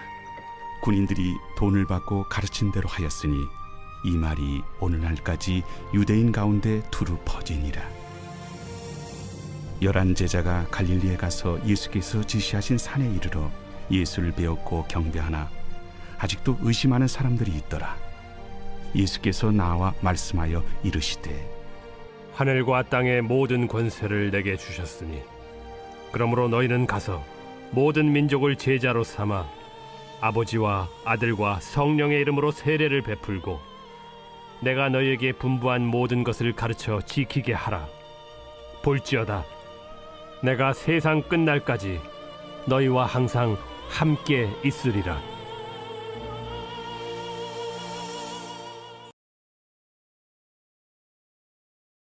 군인들이 돈을 받고 가르친 대로 하였으니 이 말이 오늘날까지 유대인 가운데 두루 퍼지니라. 11 제자가 갈릴리에 가서 예수께서 지시하신 산에 이르러 예수를 배웠고 경배하나 아직도 의심하는 사람들이 있더라. 예수께서 나와 말씀하여 이르시되 하늘과 땅의 모든 권세를 내게 주셨으니 그러므로 너희는 가서 모든 민족을 제자로 삼아 아버지와 아들과 성령의 이름으로 세례를 베풀고 내가 너희에게 분부한 모든 것을 가르쳐 지키게 하라. 볼지어다 내가 세상 끝날까지 너희와 항상 함께 있으리라.